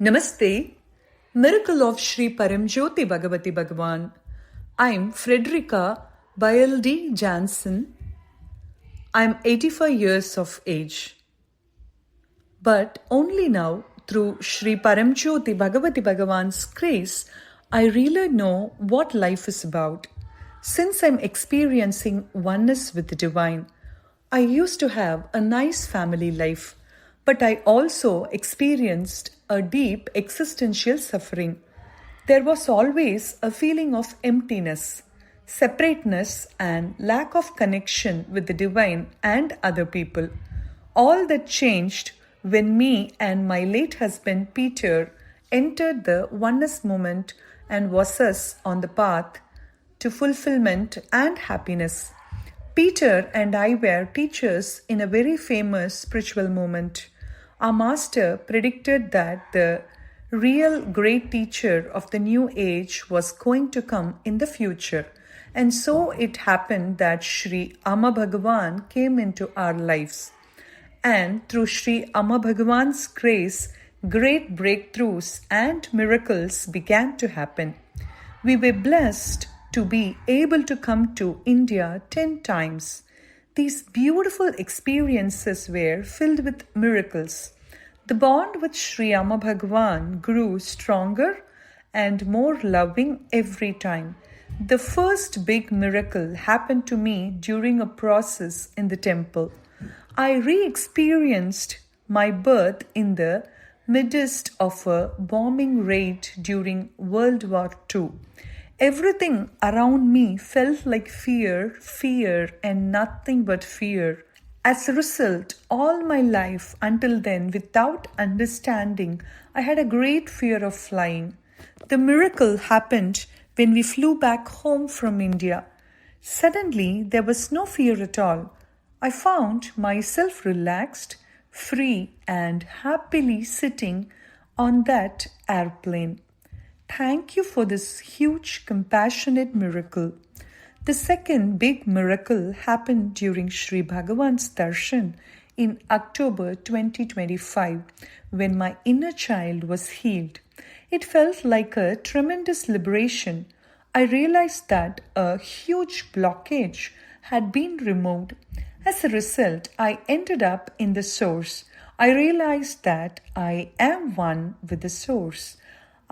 Namaste, Miracle of Sri Paramjyoti Bhagavati Bhagavan. I'm Frederica Bayaldi Jansen. I'm 85 years of age. But only now, through Sri Paramjyoti Bhagavati Bhagavan's grace, I really know what life is about. Since I'm experiencing oneness with the divine, I used to have a nice family life, but I also experienced a deep existential suffering. There was always a feeling of emptiness, separateness, and lack of connection with the divine and other people. All that changed when me and my late husband Peter entered the oneness movement and was us on the path to fulfillment and happiness. Peter and I were teachers in a very famous spiritual movement. Our master predicted that the real great teacher of the new age was going to come in the future. And so it happened that Sri Amma Bhagavan came into our lives. And through Sri Amma Bhagavan's grace, great breakthroughs and miracles began to happen. We were blessed to be able to come to India 10 times. These beautiful experiences were filled with miracles. The bond with Sri Amma Bhagavan grew stronger and more loving every time. The first big miracle happened to me during a process in the temple. I re-experienced my birth in the midst of a bombing raid during World War II. Everything around me felt like fear, and nothing but fear. As a result, all my life until then, without understanding, I had a great fear of flying. The miracle happened when we flew back home from India. Suddenly, there was no fear at all. I found myself relaxed, free, and happily sitting on that airplane. Thank you for this huge, compassionate miracle. The second big miracle happened during Sri Bhagavan's Darshan in October 2025 when my inner child was healed. It felt like a tremendous liberation. I realized that a huge blockage had been removed. As a result, I ended up in the source. I realized that I am one with the source.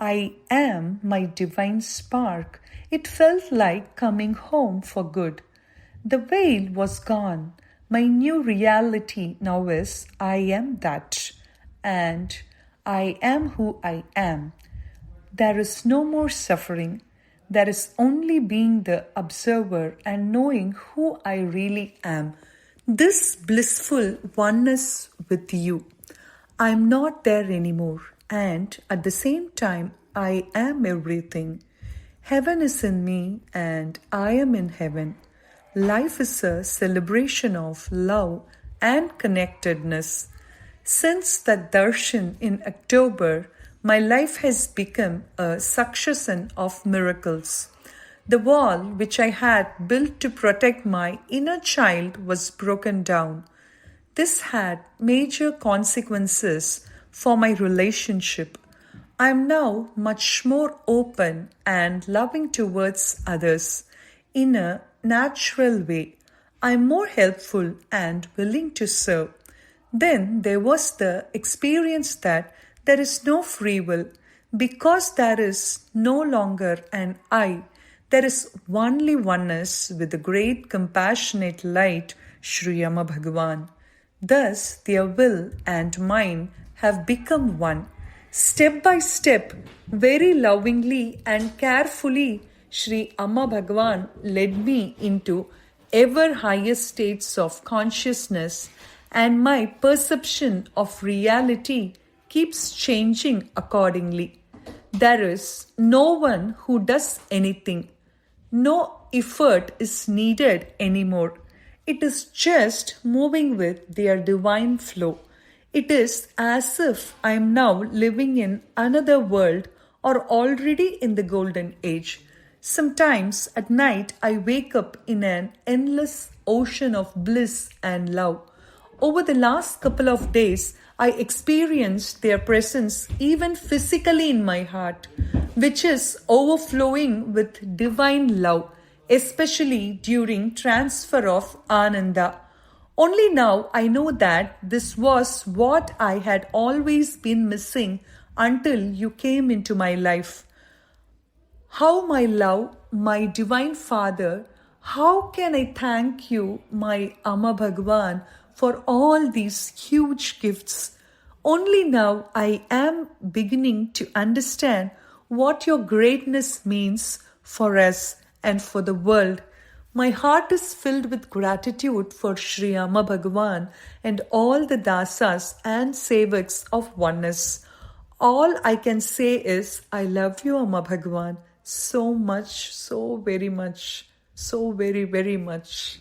I am my divine spark. It felt like coming home for good. The veil was gone. My new reality now is I am that, and I am who I am. There is no more suffering. There is only being the observer and knowing who I really am. This blissful oneness with you. I am not there anymore, and at the same time, I am everything. Heaven is in me, and I am in heaven. Life is a celebration of love and connectedness. Since that darshan in October, my life has become a succession of miracles. The wall which I had built to protect my inner child was broken down. This had major consequences for my relationship. I am now much more open and loving towards others in a natural way. I am more helpful and willing to serve. Then there was the experience that there is no free will. Because there is no longer an I, there is only oneness with the great compassionate light, Sri Amma Bhagavan. Thus, their will and mine have become one. Step by step, very lovingly and carefully, Sri Amma Bhagavan led me into ever higher states of consciousness, and my perception of reality keeps changing accordingly. There is no one who does anything. No effort is needed anymore. It is just moving with their divine flow. It is as if I am now living in another world or already in the golden age. Sometimes at night I wake up in an endless ocean of bliss and love. Over the last couple of days, I experienced their presence even physically in my heart, which is overflowing with divine love, especially during transfer of Ananda. Only now I know that this was what I had always been missing until you came into my life. How my love, my divine Father, how can I thank you, my Amma Bhagavan, for all these huge gifts? Only now I am beginning to understand what your greatness means for us and for the world. My heart is filled with gratitude for Sri Amma Bhagavan and all the dasas and sevaks of oneness. All I can say is, I love you, Amma Bhagavan, so much, so very much, so very, very much.